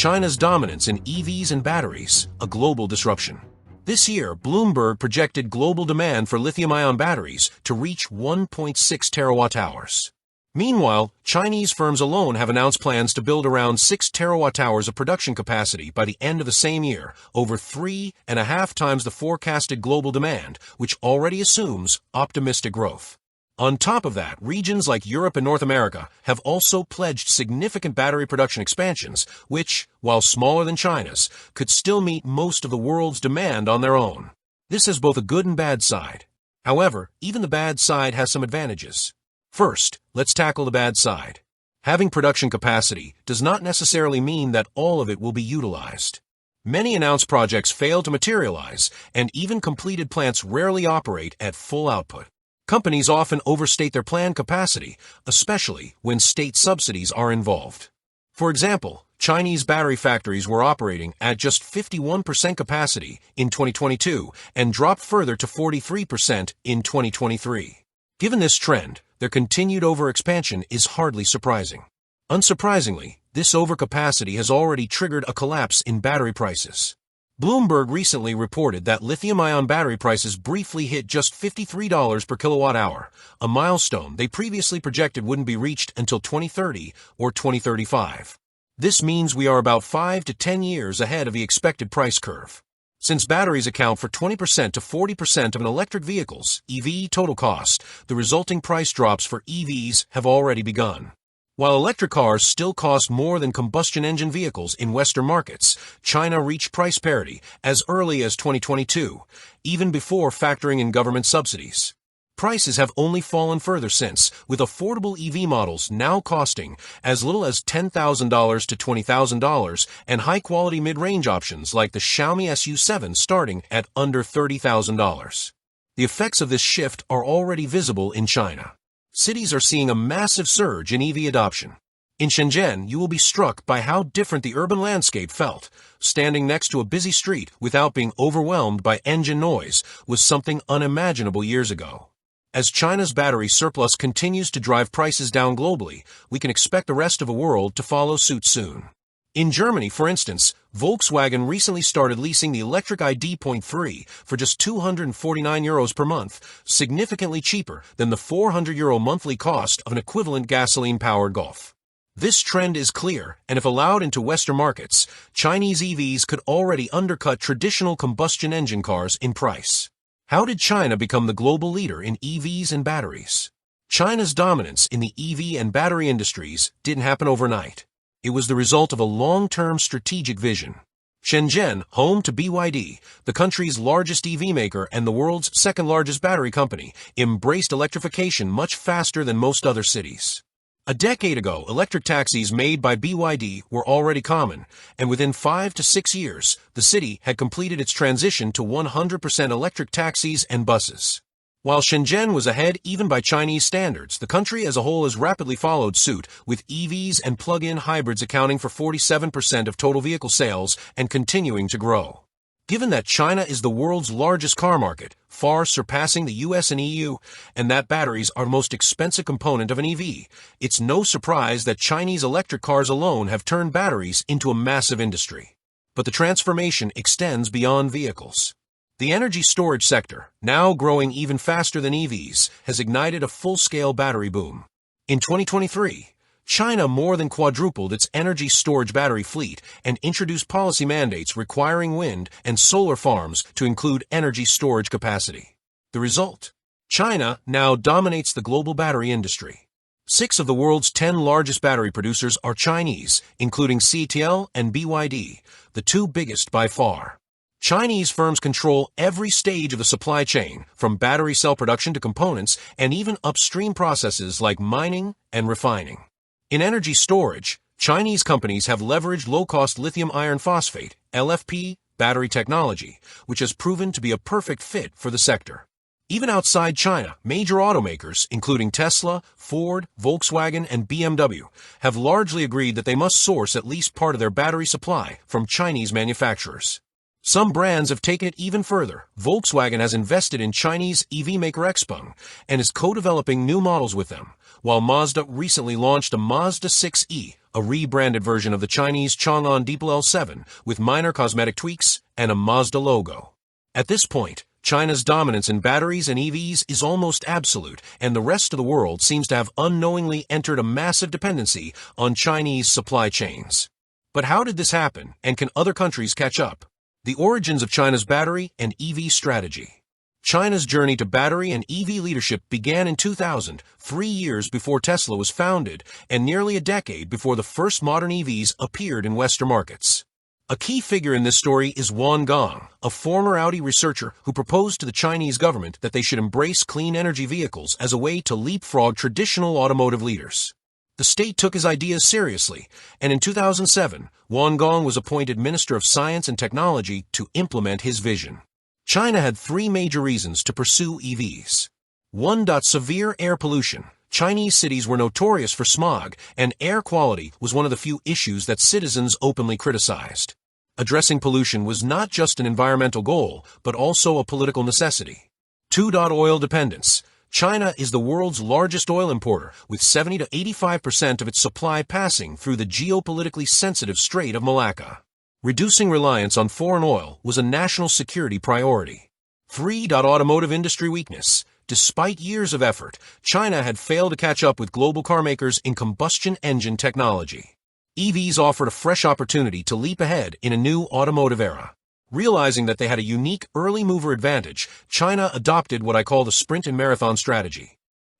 China's dominance in EVs and batteries, a global disruption. This year, Bloomberg projected global demand for lithium-ion batteries to reach 1.6 terawatt-hours. Meanwhile, Chinese firms alone have announced plans to build around 6 terawatt-hours of production capacity by the end of the same year, over 3.5 times the forecasted global demand, which already assumes optimistic growth. On top of that, regions like Europe and North America have also pledged significant battery production expansions, which, while smaller than China's, could still meet most of the world's demand on their own. This has both a good and bad side. However, even the bad side has some advantages. First, let's tackle the bad side. Having production capacity does not necessarily mean that all of it will be utilized. Many announced projects fail to materialize, and even completed plants rarely operate at full output. Companies often overstate their planned capacity, especially when state subsidies are involved. For example, Chinese battery factories were operating at just 51% capacity in 2022 and dropped further to 43% in 2023. Given this trend, their continued overexpansion is hardly surprising. Unsurprisingly, this overcapacity has already triggered a collapse in battery prices. Bloomberg recently reported that lithium-ion battery prices briefly hit just $53 per kilowatt-hour, a milestone they previously projected wouldn't be reached until 2030 or 2035. This means we are about 5 to 10 years ahead of the expected price curve. Since batteries account for 20% to 40% of an electric vehicle's EV total cost, the resulting price drops for EVs have already begun. While electric cars still cost more than combustion engine vehicles in Western markets, China reached price parity as early as 2022, even before factoring in government subsidies. Prices have only fallen further since, with affordable EV models now costing as little as $10,000 to $20,000 and high-quality mid-range options like the Xiaomi SU7 starting at under $30,000. The effects of this shift are already visible in China. Cities are seeing a massive surge in EV adoption. In Shenzhen, you will be struck by how different the urban landscape felt. Standing next to a busy street without being overwhelmed by engine noise was something unimaginable years ago. As China's battery surplus continues to drive prices down globally, we can expect the rest of the world to follow suit soon. In Germany, for instance, Volkswagen recently started leasing the electric ID.3 for just €249 per month, significantly cheaper than the €400 monthly cost of an equivalent gasoline-powered Golf. This trend is clear, and if allowed into Western markets, Chinese EVs could already undercut traditional combustion engine cars in price. How did China become the global leader in EVs and batteries? China's dominance in the EV and battery industries didn't happen overnight. It was the result of a long-term strategic vision. Shenzhen, home to BYD, the country's largest EV maker and the world's second-largest battery company, embraced electrification much faster than most other cities. A decade ago, electric taxis made by BYD were already common, and within 5 to 6 years, the city had completed its transition to 100% electric taxis and buses. While Shenzhen was ahead even by Chinese standards, the country as a whole has rapidly followed suit, with EVs and plug-in hybrids accounting for 47% of total vehicle sales and continuing to grow. Given that China is the world's largest car market, far surpassing the US and EU, and that batteries are the most expensive component of an EV, it's no surprise that Chinese electric cars alone have turned batteries into a massive industry. But the transformation extends beyond vehicles. The energy storage sector, now growing even faster than EVs, has ignited a full-scale battery boom. In 2023, China more than quadrupled its energy storage battery fleet and introduced policy mandates requiring wind and solar farms to include energy storage capacity. The result? China now dominates the global battery industry. 6 of the world's 10 largest battery producers are Chinese, including CATL and BYD, the 2 biggest by far. Chinese firms control every stage of the supply chain, from battery cell production to components and even upstream processes like mining and refining. In energy storage, Chinese companies have leveraged low-cost lithium iron phosphate, LFP, battery technology, which has proven to be a perfect fit for the sector. Even outside China, major automakers, including Tesla, Ford, Volkswagen, and BMW, have largely agreed that they must source at least part of their battery supply from Chinese manufacturers. Some brands have taken it even further. Volkswagen has invested in Chinese EV maker Xpeng and is co-developing new models with them, while Mazda recently launched a Mazda 6e, a rebranded version of the Chinese Chang'an Deepal L7 with minor cosmetic tweaks and a Mazda logo. At this point, China's dominance in batteries and EVs is almost absolute, and the rest of the world seems to have unknowingly entered a massive dependency on Chinese supply chains. But how did this happen, and can other countries catch up? The origins of China's battery and EV strategy. China's journey to battery and EV leadership began in 2000, 3 years before Tesla was founded, and nearly a decade before the first modern EVs appeared in Western markets. A key figure in this story is Wan Gong, a former Audi researcher who proposed to the Chinese government that they should embrace clean energy vehicles as a way to leapfrog traditional automotive leaders. The state took his ideas seriously, and in 2007, Wan Gong was appointed Minister of Science and Technology to implement his vision. China had 3 major reasons to pursue EVs. 1. Severe air pollution. Chinese cities were notorious for smog, and air quality was one of the few issues that citizens openly criticized. Addressing pollution was not just an environmental goal, but also a political necessity. 2. Oil dependence. China is the world's largest oil importer, with 70 to 85% of its supply passing through the geopolitically sensitive Strait of Malacca. Reducing reliance on foreign oil was a national security priority. 3. Automotive industry weakness. Despite years of effort, China had failed to catch up with global carmakers in combustion engine technology. EVs offered a fresh opportunity to leap ahead in a new automotive era. Realizing that they had a unique early mover advantage, China adopted what I call the sprint and marathon strategy.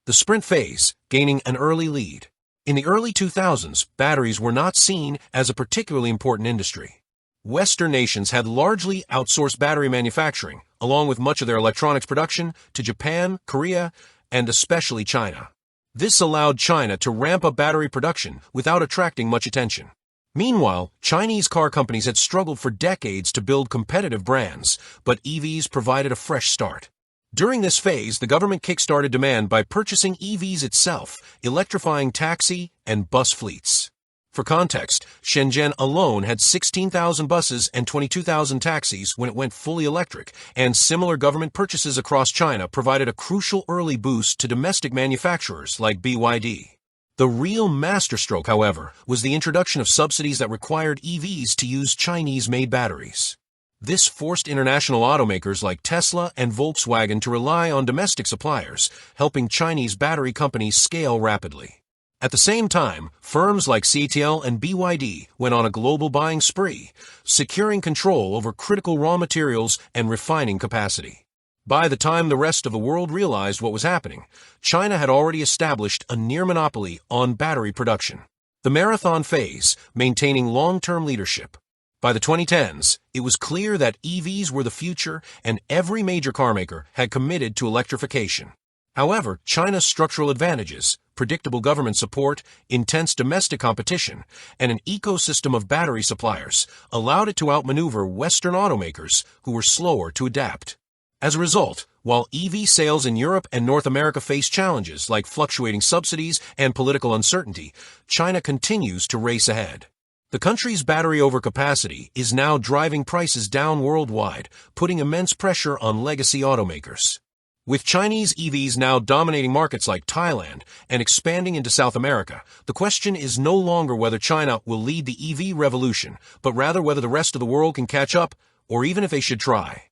The sprint phase, gaining an early lead. In the early 2000s, batteries were not seen as a particularly important industry. Western nations had largely outsourced battery manufacturing, along with much of their electronics production, to Japan, Korea, and especially China. This allowed China to ramp up battery production without attracting much attention. Meanwhile, Chinese car companies had struggled for decades to build competitive brands, but EVs provided a fresh start. During this phase, the government kick-started demand by purchasing EVs itself, electrifying taxi and bus fleets. For context, Shenzhen alone had 16,000 buses and 22,000 taxis when it went fully electric, and similar government purchases across China provided a crucial early boost to domestic manufacturers like BYD. The real masterstroke, however, was the introduction of subsidies that required EVs to use Chinese-made batteries. This forced international automakers like Tesla and Volkswagen to rely on domestic suppliers, helping Chinese battery companies scale rapidly. At the same time, firms like CATL and BYD went on a global buying spree, securing control over critical raw materials and refining capacity. By the time the rest of the world realized what was happening, China had already established a near monopoly on battery production. The marathon phase, maintaining long-term leadership. By the 2010s, it was clear that EVs were the future, and every major carmaker had committed to electrification. However, China's structural advantages, predictable government support, intense domestic competition, and an ecosystem of battery suppliers allowed it to outmaneuver Western automakers who were slower to adapt. As a result, while EV sales in Europe and North America face challenges like fluctuating subsidies and political uncertainty, China continues to race ahead. The country's battery overcapacity is now driving prices down worldwide, putting immense pressure on legacy automakers. With Chinese EVs now dominating markets like Thailand and expanding into South America, the question is no longer whether China will lead the EV revolution, but rather whether the rest of the world can catch up, or even if they should try.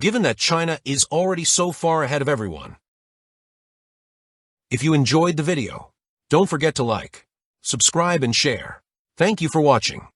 Given that China is already so far ahead of everyone. If you enjoyed the video, don't forget to like, subscribe, and share. Thank you for watching.